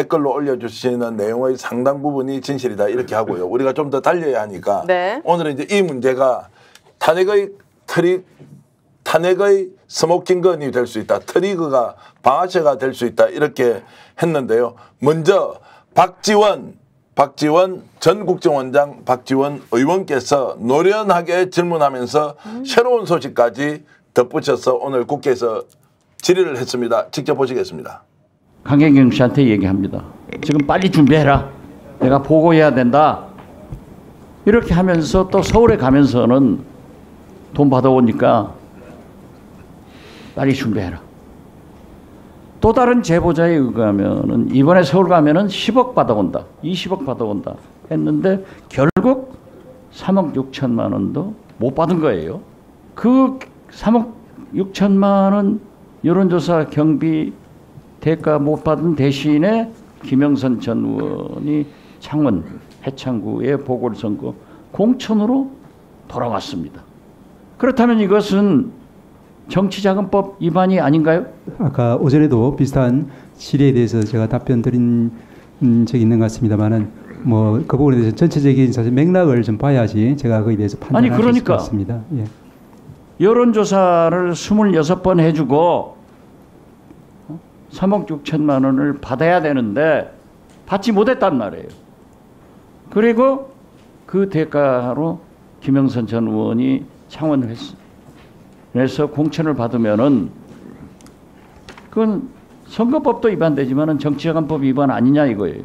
댓글로 올려주시는 내용의 상당 부분이 진실이다 이렇게 하고요. 우리가 좀 더 달려야 하니까 네. 오늘은 이제 이 문제가 탄핵의 스모킹건이 될 수 있다. 트리거가 방아쇠가 될 수 있다. 이렇게 했는데요. 먼저 박지원 전 국정원장 박지원 의원께서 노련하게 질문하면서 새로운 소식까지 덧붙여서 오늘 국회에서 질의를 했습니다. 직접 보시겠습니다. 강혜경 씨한테 얘기합니다. 지금 빨리 준비해라. 내가 보고해야 된다. 이렇게 하면서 또 서울에 가면서는 돈 받아오니까 빨리 준비해라. 또 다른 제보자에 의하면은 이번에 서울 가면은 10억 받아온다, 20억 받아온다 했는데 결국 3억 6천만 원도 못 받은 거예요. 그 3억 6천만 원 여론조사 경비 대가 못 받은 대신에 김영선 전 의원이 창원 해창구의 보궐선거 공천으로 돌아왔습니다. 그렇다면 이것은 정치자금법 위반이 아닌가요? 아까 오전에도 비슷한 질의에 대해서 제가 답변 드린 적이 있는 것 같습니다만은 뭐 그 부분에 대해서 전체적인 사실 맥락을 좀 봐야지 제가 거기에 대해서 판단할 수 있을 것 같습니다. 예. 여론조사를 26번 해주고 3억 6천만 원을 받아야 되는데 받지 못했단 말이에요. 그리고 그 대가로 김영선 전 의원이 창원을 해서 공천을 받으면은 그건 선거법도 위반되지만은 정치자금법 위반 아니냐 이거예요.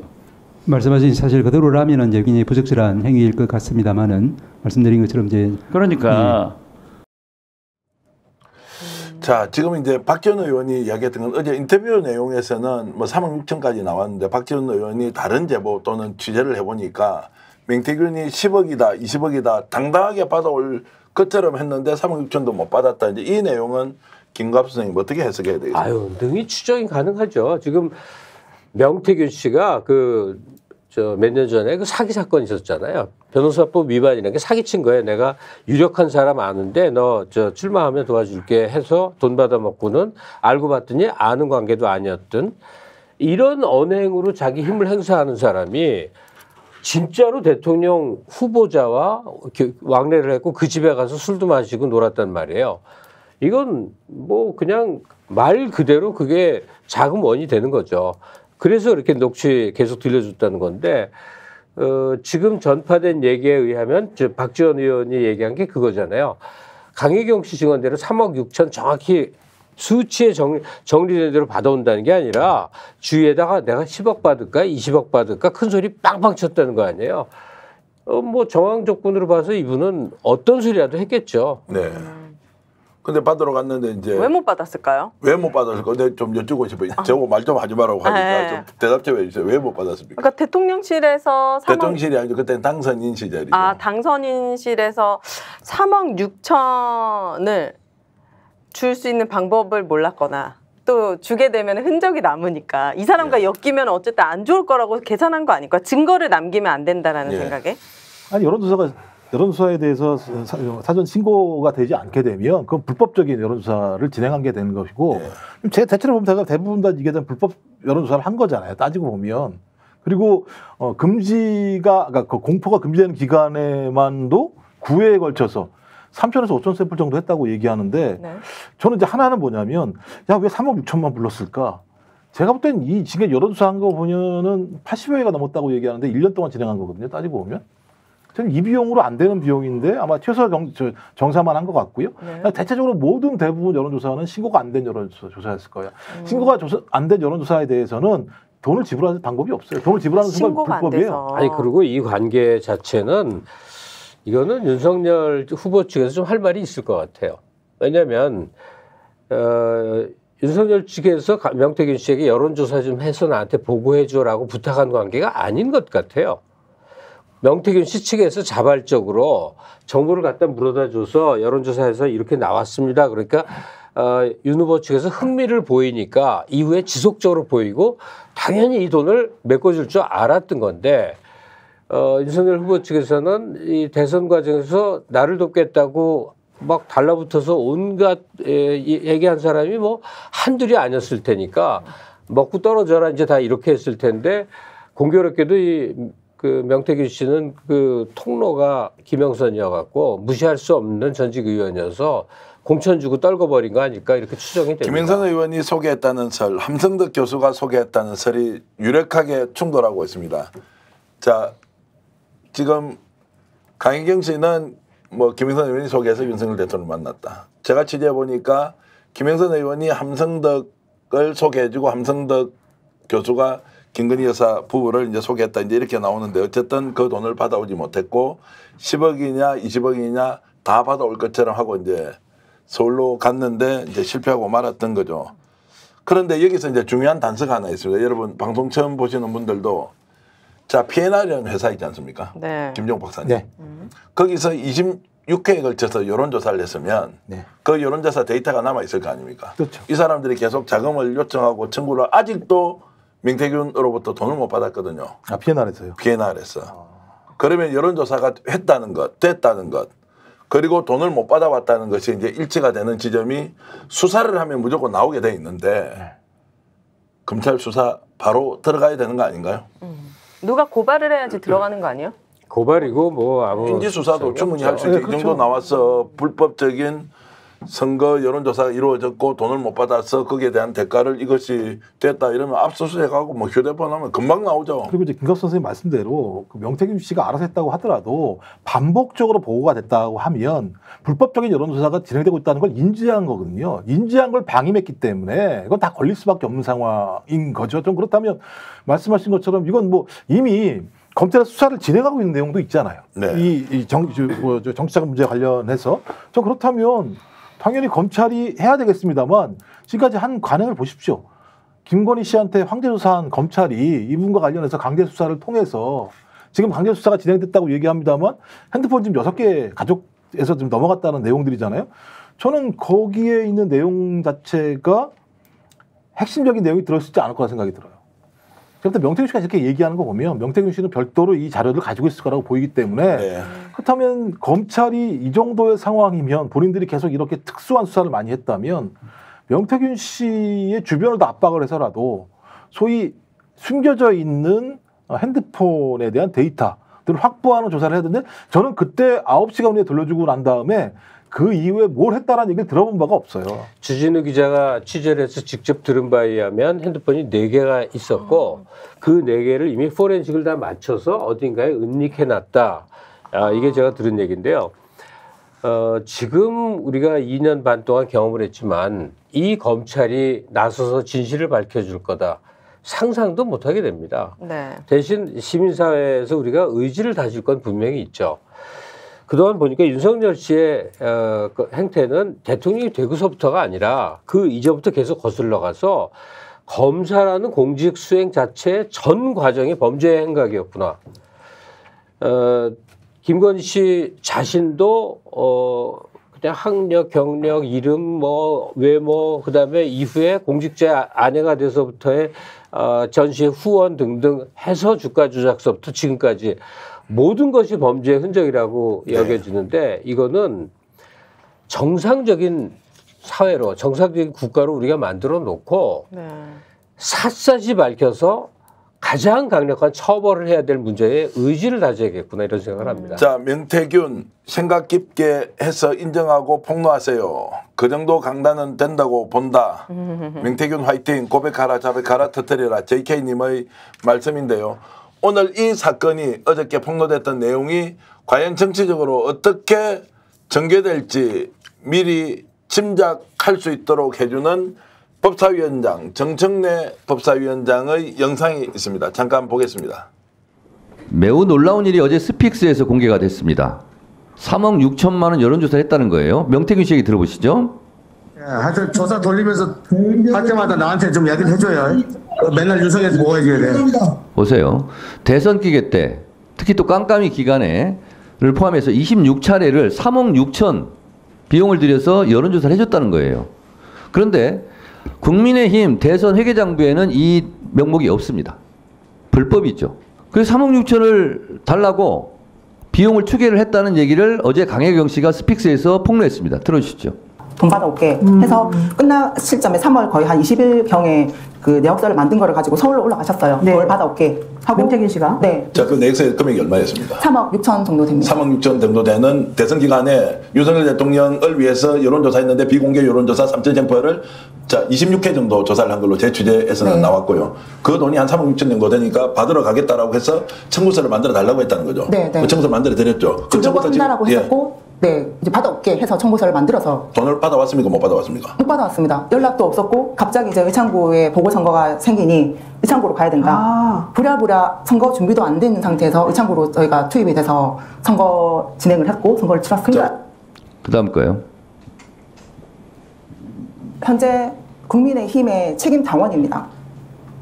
말씀하신 사실 그대로라면은 이제 굉장히 부적절한 행위일 것 같습니다만은 말씀드린 것처럼 이제 그러니까 자, 지금 이제 박지원 의원이 이야기했던 건 어제 인터뷰 내용에서는 뭐 3억 6천까지 나왔는데 박지원 의원이 다른 제보 또는 취재를 해보니까 명태균이 10억이다, 20억이다 당당하게 받아올 것처럼 했는데 3억 6천도 못 받았다. 이제 이 내용은 김갑 선생님 어떻게 해석해야 되겠습니까? 아유, 능히 추정이 가능하죠. 지금 명태균 씨가 몇 년 전에 그 사기 사건이 있었잖아요. 변호사법 위반이라는 게 사기친 거예요. 내가 유력한 사람 아는데 너 출마하면 도와줄게 해서 돈 받아먹고는 알고 봤더니 아는 관계도 아니었던 이런 언행으로 자기 힘을 행사하는 사람이 진짜로 대통령 후보자와 왕래를 했고 그 집에 가서 술도 마시고 놀았단 말이에요. 이건 뭐 그냥 말 그대로 그게 자금원이 되는 거죠. 그래서 이렇게 녹취 계속 들려줬다는 건데 지금 전파된 얘기에 의하면 박지원 의원이 얘기한 게 그거잖아요. 강혜경 씨 증언대로 3억 6천 정확히 수치에 정리된 대로 받아온다는 게 아니라 주위에다가 내가 10억 받을까 20억 받을까 큰 소리 빵빵 쳤다는 거 아니에요. 뭐 정황 조건으로 봐서 이분은 어떤 소리라도 했겠죠. 네. 근데 받으러 갔는데 이제 왜 못 받았을까요? 왜 못 받았을까? 내가 좀 여쭈고 싶어요. 저거 말 좀 하지 말라고 하니까 좀 대답 좀 해주세요. 왜 못 받았습니까? 그러니까 대통령실에서 대통령실이 아니죠. 그때는 당선인 시절이죠. 아, 당선인실에서 3억 6천을 줄 수 있는 방법을 몰랐거나 또 주게 되면 흔적이 남으니까 이 사람과 엮이면 어쨌든 안 좋을 거라고 계산한 거 아닐까? 증거를 남기면 안 된다라는 생각에? 아니 여론조사에 대해서 사전 신고가 되지 않게 되면 그건 불법적인 여론조사를 진행한 게 되는 것이고 제 대체로 보면 대부분 다 이게 불법 여론조사를 한 거잖아요. 따지고 보면. 그리고 그러니까 공포가 금지되는 기간에만도 9회에 걸쳐서 3,000에서 5,000 샘플 정도 했다고 얘기하는데 저는 이제 하나는 뭐냐면 야, 왜 3억 6천만 불렀을까? 제가 볼 땐 이 지금 여론조사 한 거 보면은 80여 회가 넘었다고 얘기하는데 1년 동안 진행한 거거든요. 따지고 보면. 저는 이 비용으로 안 되는 비용인데 아마 최소 정사만 한 것 같고요. 대체적으로 대부분 여론조사는 신고가 안 된 여론조사였을 거예요. 신고가 안 된 여론조사에 대해서는 돈을 지불할 방법이 없어요. 돈을 지불하는 순간 불법이에요. 아니 그리고 이 관계 자체는 이거는 윤석열 후보 측에서 좀 할 말이 있을 것 같아요. 왜냐하면 윤석열 측에서 명태균 씨에게 여론조사 좀 해서 나한테 보고해줘라고 부탁한 관계가 아닌 것 같아요. 명태균 씨 측에서 자발적으로 정보를 갖다 물어다 줘서 여론조사에서 이렇게 나왔습니다. 그러니까 윤 후보 측에서 흥미를 보이니까 이후에 지속적으로 보이고 당연히 이 돈을 메꿔줄 줄 알았던 건데 윤석열 후보 측에서는 이 대선 과정에서 나를 돕겠다고 막 달라붙어서 온갖 얘기한 사람이 뭐 한둘이 아니었을 테니까 먹고 떨어져라 이제 다 이렇게 했을 텐데 공교롭게도 그 명태균 씨는 그 통로가 김영선이어갖고 무시할 수 없는 전직 의원이어서 공천 주고 떨궈버린 거 아닐까 이렇게 추정이 됩니다. 김영선 의원이 소개했다는 설, 함성덕 교수가 소개했다는 설이 유력하게 충돌하고 있습니다. 자, 지금 강희경 씨는 뭐 김영선 의원이 소개해서 윤석열 대통령을 만났다. 제가 취재해 보니까 김영선 의원이 함성덕을 소개해주고 함성덕 교수가 김건희 여사 부부를 이제 소개했다 이제 이렇게 나오는데 어쨌든 그 돈을 받아오지 못했고 10억이냐 20억이냐 다 받아올 것처럼 하고 이제 서울로 갔는데 이제 실패하고 말았던 거죠. 그런데 여기서 이제 중요한 단서가 하나 있습니다. 여러분 방송 처음 보시는 분들도 자 P&R이라는 회사 있지 않습니까? 네. 김종 박사님. 네. 거기서 26회에 걸쳐서 여론조사를 했으면 네. 그 여론조사 데이터가 남아있을 거 아닙니까? 그렇죠. 이 사람들이 계속 자금을 요청하고 청구를 아직도 명태균으로부터 돈을 못 받았거든요. 아, P&R에서요. P&R에서. 그러면 여론조사가 했다는 것, 됐다는 것, 그리고 돈을 못 받아왔다는 것이 이제 일치가 되는 지점이 수사를 하면 무조건 나오게 돼 있는데 검찰 수사 바로 들어가야 되는 거 아닌가요? 누가 고발을 해야지 들어가는 거 아니에요? 고발이고 뭐 아무 인지 수사도 충분히 할 수 있죠. 네, 이 정도 그렇죠. 나와서 불법적인 선거 여론조사가 이루어졌고 돈을 못 받아서 거기에 대한 대가를 이것이 됐다 이러면 압수수색하고 뭐 휴대폰 하면 금방 나오죠. 그리고 이제 김갑수 선생님 말씀대로 그 명태균 씨가 알아서 했다고 하더라도 반복적으로 보고가 됐다고 하면 불법적인 여론조사가 진행되고 있다는 걸 인지한 거거든요. 인지한 걸 방임했기 때문에 이건 다 걸릴 수밖에 없는 상황인 거죠. 좀 그렇다면 말씀하신 것처럼 이건 뭐 이미 검찰에서 수사를 진행하고 있는 내용도 있잖아요. 네. 이 정치자금 문제 관련해서 좀 그렇다면 당연히 검찰이 해야 되겠습니다만 지금까지 한 관행을 보십시오. 김건희 씨한테 황제조사한 검찰이 이분과 관련해서 강제수사를 통해서 지금 강제수사가 진행됐다고 얘기합니다만 핸드폰 지금 6개 가족에서 지금 넘어갔다는 내용들이잖아요. 저는 거기에 있는 내용 자체가 핵심적인 내용이 들어있지 않을 거라 생각이 들어요. 그런데 명태균 씨가 이렇게 얘기하는 거 보면 명태균 씨는 별도로 이 자료를 가지고 있을 거라고 보이기 때문에 네. 그렇다면 검찰이 이 정도의 상황이면 본인들이 계속 이렇게 특수한 수사를 많이 했다면 명태균 씨의 주변을 다 압박을 해서라도 소위 숨겨져 있는 핸드폰에 대한 데이터들을 확보하는 조사를 해야 되는데 저는 그때 9시간 후에 돌려주고 난 다음에 그 이후에 뭘 했다라는 얘기를 들어본 바가 없어요. 주진우 기자가 취재를 해서 직접 들은 바에 의하면 핸드폰이 4개가 있었고 그 4개를 이미 포렌식을 다 맞춰서 어딘가에 은닉해놨다. 이게 제가 들은 얘기인데요. 지금 우리가 2년 반 동안 경험을 했지만 이 검찰이 나서서 진실을 밝혀줄 거다. 상상도 못하게 됩니다. 네. 대신 시민사회에서 우리가 의지를 다질 건 분명히 있죠. 그동안 보니까 윤석열 씨의 그 행태는 대통령이 되고서부터가 아니라 그 이전부터 계속 거슬러 가서 검사라는 공직 수행 자체의 전 과정이 범죄 행각이었구나. 김건희 씨 자신도 그냥 학력, 경력, 이름, 뭐 외모, 그다음에 이후에 공직자 아내가 돼서부터의 전시의 후원 등등 해서 주가 조작서부터 지금까지 모든 것이 범죄의 흔적이라고 여겨지는데 이거는 정상적인 사회로 정상적인 국가로 우리가 만들어 놓고 네. 샅샅이 밝혀서 가장 강력한 처벌을 해야 될 문제에 의지를 다져야겠구나 이런 생각을 합니다. 자, 명태균 생각 깊게 해서 인정하고 폭로하세요. 그 정도 강단은 된다고 본다. 명태균 화이팅, 고백하라, 자백하라, 터뜨려라. JK님의 말씀인데요. 오늘 이 사건이 어저께 폭로됐던 내용이 과연 정치적으로 어떻게 전개될지 미리 짐작할 수 있도록 해주는 법사위원장 정청래 법사위원장의 영상이 있습니다. 잠깐 보겠습니다. 매우 놀라운 일이 어제 스픽스에서 공개가 됐습니다. 3억 6천만 원 여론조사를 했다는 거예요. 명태균 씨 얘기 들어보시죠. 하여튼 조사 돌리면서 할 때마다 나한테 좀 이야기를 해줘요. 맨날 유성에서 뭐 해줘야 돼요. 보세요. 대선 기간 때 특히 또 깜깜이 기간에를 포함해서 26차례를 3억 6천 비용을 들여서 여론조사를 해줬다는 거예요. 그런데 국민의힘 대선 회계장부에는 이 명목이 없습니다. 불법이죠. 그래서 3억 6천을 달라고 비용을 추계를 했다는 얘기를 어제 강혜경 씨가 스픽스에서 폭로했습니다. 들어주시죠. 돈 받아올게 해서 끝날 시점에 3월 거의 한 20일경에 그 내역서를 만든 거를 가지고 서울로 올라가셨어요. 네. 돈 받아올게 하고. 명태균 씨가? 네. 자, 그 내역서의 금액이 얼마였습니다? 3억 6천 정도 됩니다. 3억 6천 정도 되는 대선 기간에 윤석열 대통령을 위해서 여론조사했는데 비공개 여론조사 3천 쟁표를 자 26회 정도 조사를 한 걸로 제 취재에서는 네. 나왔고요. 그 돈이 한 3억 6천 정도 되니까 받으러 가겠다라고 해서 청구서를 만들어 달라고 했다는 거죠. 네, 네. 그 청구서 만들어 드렸죠. 그 주려고 한다라고 예. 했었고, 네, 이제 받아올게 해서 청구서를 만들어서. 돈을 받아왔습니까? 못 받아왔습니까? 못 받아왔습니다. 연락도 없었고 갑자기 이제 의창구에 보궐선거가 생기니 의창구로 가야 된다. 부랴부랴 선거 준비도 안 된 상태에서 의창구로 저희가 투입이 돼서 선거 진행을 했고 선거를 치렀습니다. 그 다음 거요. 현재 국민의힘의 책임 당원입니다.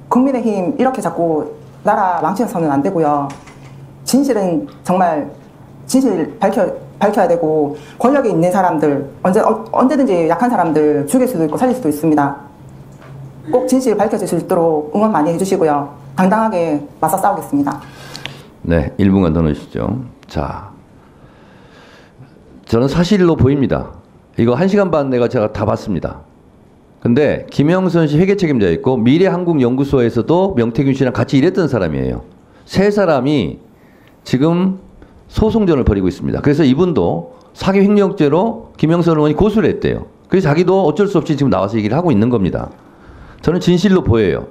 국민의힘 이렇게 자꾸 나라 망치서는 안 되고요. 진실은 정말 진실 밝혀야 되고 권력에 있는 사람들 언제든지 약한 사람들 죽일 수도 있고 살릴 수도 있습니다. 꼭 진실 밝혀질 수 있도록 응원 많이 해주시고요. 당당하게 맞서 싸우겠습니다. 네, 1분간 더 넣으시죠. 자, 저는 사실로 보입니다. 이거 1시간 반 내가 제가 다 봤습니다. 근데 김영선 씨 회계 책임자 있고 미래한국연구소에서도 명태균 씨랑 같이 일했던 사람이에요. 세 사람이 지금 소송전을 벌이고 있습니다. 그래서 이분도 사기 횡령죄로 김영선 의원이 고소를 했대요. 그래서 자기도 어쩔 수 없이 지금 나와서 얘기를 하고 있는 겁니다. 저는 진실로 보여요.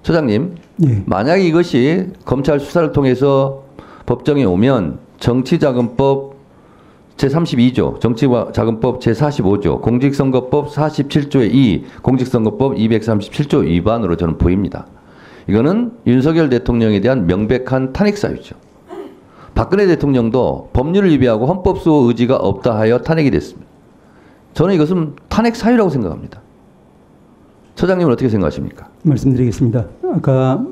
처장님, 예. 만약에 이것이 검찰 수사를 통해서 법정에 오면 정치자금법 제32조, 정치자금법 제45조, 공직선거법 47조의 2, 공직선거법 237조 위반으로 저는 보입니다. 이거는 윤석열 대통령에 대한 명백한 탄핵 사유죠. 박근혜 대통령도 법률을 위배하고 헌법 수호 의지가 없다 하여 탄핵이 됐습니다. 저는 이것은 탄핵 사유라고 생각합니다. 처장님은 어떻게 생각하십니까? 말씀드리겠습니다. 아까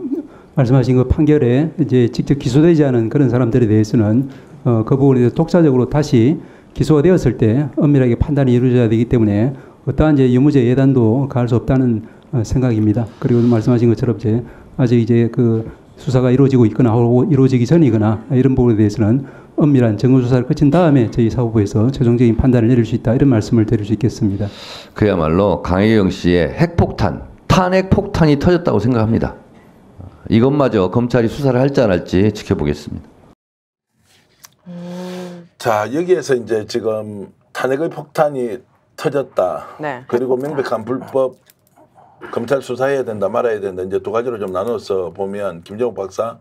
말씀하신 그 판결에 이제 직접 기소되지 않은 그런 사람들에 대해서는 그 부분에 대해서 독자적으로 다시 기소가 되었을 때 엄밀하게 판단이 이루어져야 되기 때문에 어떠한 이제 유무죄 예단도 가할 수 없다는 생각입니다. 그리고 말씀하신 것처럼 이제 아직 이제 그 수사가 이루어지고 있거나 혹은 이루어지기 전이거나 이런 부분에 대해서는 엄밀한 정보조사를 거친 다음에 저희 사법부에서 최종적인 판단을 내릴 수 있다 이런 말씀을 드릴 수 있겠습니다. 그야말로 강혜경 씨의 핵폭탄, 탄핵 폭탄이 터졌다고 생각합니다. 이것마저 검찰이 수사를 할지 안 할지 지켜보겠습니다. 자, 여기에서 이제 지금 탄핵의 폭탄이 터졌다. 네. 그리고 명백한 불법 검찰 수사해야 된다 말아야 된다 이제 두 가지로 좀 나눠서 보면 김정욱 박사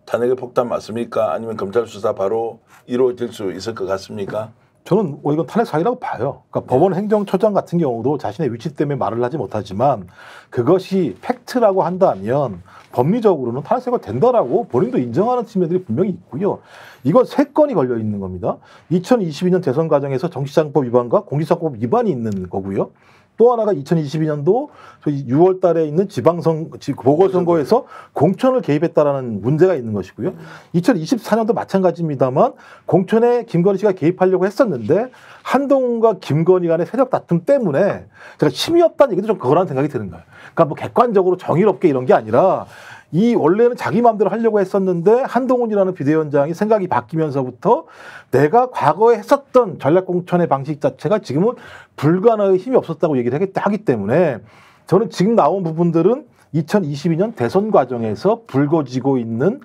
탄핵의 폭탄 맞습니까? 아니면 검찰 수사 바로 이루어질 수 있을 것 같습니까? 저는 이건 탄핵 사유라고 봐요. 그러니까 법원 행정처장 같은 경우도 자신의 위치 때문에 말을 하지 못하지만 그것이 팩트라고 한다면 법리적으로는 탄핵 사유가 된다라고 본인도 인정하는 측면들이 분명히 있고요. 이건 세 건이 걸려 있는 겁니다. 2022년 대선 과정에서 정치자금법 위반과 공직선거법 위반이 있는 거고요. 또 하나가 2022년도 6월 달에 있는 보궐선거에서 공천을 개입했다라는 문제가 있는 것이고요. 2024년도 마찬가지입니다만 공천에 김건희 씨가 개입하려고 했었는데 한동훈과 김건희 간의 세력 다툼 때문에 제가 힘이 없다는 얘기도 좀 그거라는 생각이 드는 거예요. 그러니까 뭐 객관적으로 정의롭게 이런 게 아니라 이 원래는 자기 마음대로 하려고 했었는데 한동훈이라는 비대위원장이 생각이 바뀌면서부터 내가 과거에 했었던 전략공천의 방식 자체가 지금은 불가능하게 힘이 없었다고 얘기를 하기 때문에 저는 지금 나온 부분들은 2022년 대선 과정에서 불거지고 있는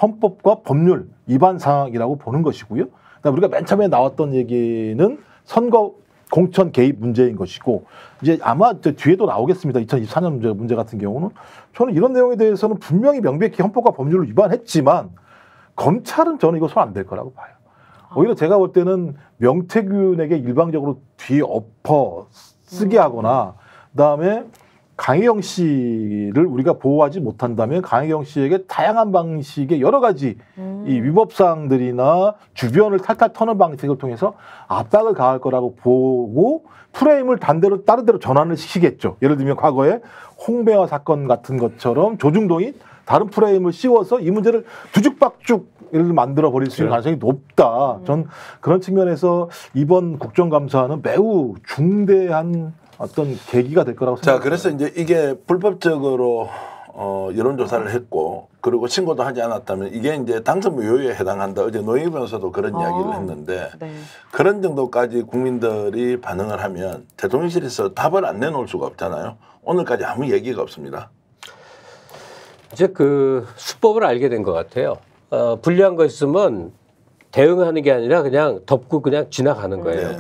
헌법과 법률 위반 상황이라고 보는 것이고요. 그다음에 우리가 맨 처음에 나왔던 얘기는 선거 공천 개입 문제인 것이고 이제 아마 뒤에도 나오겠습니다. 2024년 문제 같은 경우는 저는 이런 내용에 대해서는 분명히 명백히 헌법과 법률을 위반했지만 검찰은 저는 이거 손 안 댈 거라고 봐요. 오히려 제가 볼 때는 명태균에게 일방적으로 뒤에 엎어 쓰게 하거나 그다음에 강혜경 씨를 우리가 보호하지 못한다면 강혜경 씨에게 다양한 방식의 여러 가지 이 위법 사항들이나 주변을 탈탈 터는 방식을 통해서 압박을 가할 거라고 보고 프레임을 다른 데로 전환을 시키겠죠. 예를 들면 과거에 홍배화 사건 같은 것처럼 조중동이 다른 프레임을 씌워서 이 문제를 뒤죽박죽 만들어 버릴 수 있는 가능성이 높다. 전 그런 측면에서 이번 국정감사는 매우 중대한 어떤 계기가 될 거라고 생각합니다. 자, 그래서 이제 이게 불법적으로 여론조사를 했고 그리고 신고도 하지 않았다면 이게 이제 당선 무효에 해당한다. 어제 노영희 변호사도 그런 이야기를 했는데 네. 그런 정도까지 국민들이 반응을 하면 대통령실에서 답을 안 내놓을 수가 없잖아요. 오늘까지 아무 얘기가 없습니다. 이제 그 수법을 알게 된 것 같아요. 불리한 거 있으면 대응하는 게 아니라 그냥 덮고 그냥 지나가는 거예요. 네.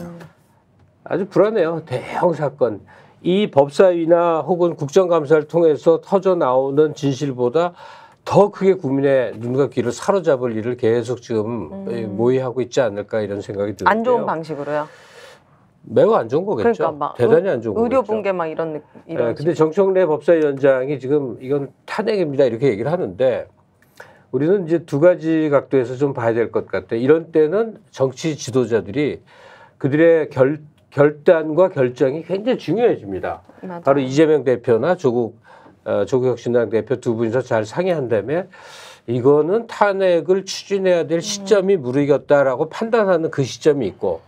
아주 불안해요. 대형 사건. 이 법사위나 혹은 국정감사를 통해서 터져 나오는 진실보다 더 크게 국민의 눈과 귀를 사로잡을 일을 계속 지금 모의하고 있지 않을까 이런 생각이 드는데요. 안 좋은 방식으로요. 매우 안 좋은 거겠죠. 그러니까 막 대단히 안 좋은 거겠죠. 의료 붕괴 막 이런 네, 근데 정청래 법사위원장이 지금 이건 탄핵입니다 이렇게 얘기를 하는데 우리는 이제 두 가지 각도에서 좀 봐야 될 것 같아요. 이런 때는 정치 지도자들이 그들의 결단과 결정이 굉장히 중요해집니다. 맞아요. 바로 이재명 대표나 조국 혁신당 대표 두 분이서 잘 상의한다면 이거는 탄핵을 추진해야 될 시점이 무르익었다라고 판단하는 그 시점이 있고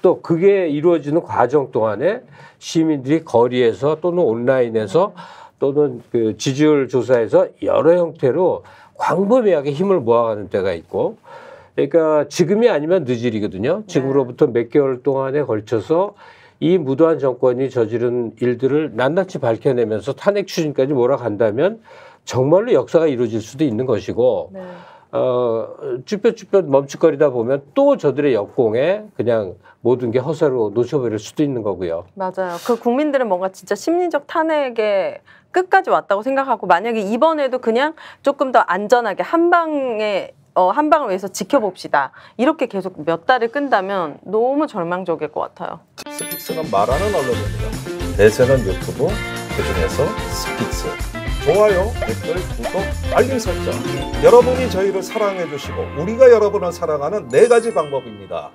또 그게 이루어지는 과정 동안에 시민들이 거리에서 또는 온라인에서 또는 그 지지율 조사에서 여러 형태로 광범위하게 힘을 모아가는 때가 있고 그러니까 지금이 아니면 늦일이거든요. 지금으로부터 몇 개월 동안에 걸쳐서 이 무도한 정권이 저지른 일들을 낱낱이 밝혀내면서 탄핵 추진까지 몰아간다면 정말로 역사가 이루어질 수도 있는 것이고 네. 쭈뼛쭈뼛 멈칫거리다 보면 또 저들의 역공에 그냥 모든 게 허사로 놓쳐버릴 수도 있는 거고요. 맞아요. 그 국민들은 뭔가 진짜 심리적 탄핵에 끝까지 왔다고 생각하고 만약에 이번에도 그냥 조금 더 안전하게 한 방을 위해서 지켜봅시다. 이렇게 계속 몇 달을 끈다면 너무 절망적일 것 같아요. 스픽스는 말하는 언론입니다. 대세는 유튜브, 그중에서 스픽스. 좋아요, 댓글, 구독, 알림 설정. 여러분이 저희를 사랑해 주시고 우리가 여러분을 사랑하는 4가지 방법입니다.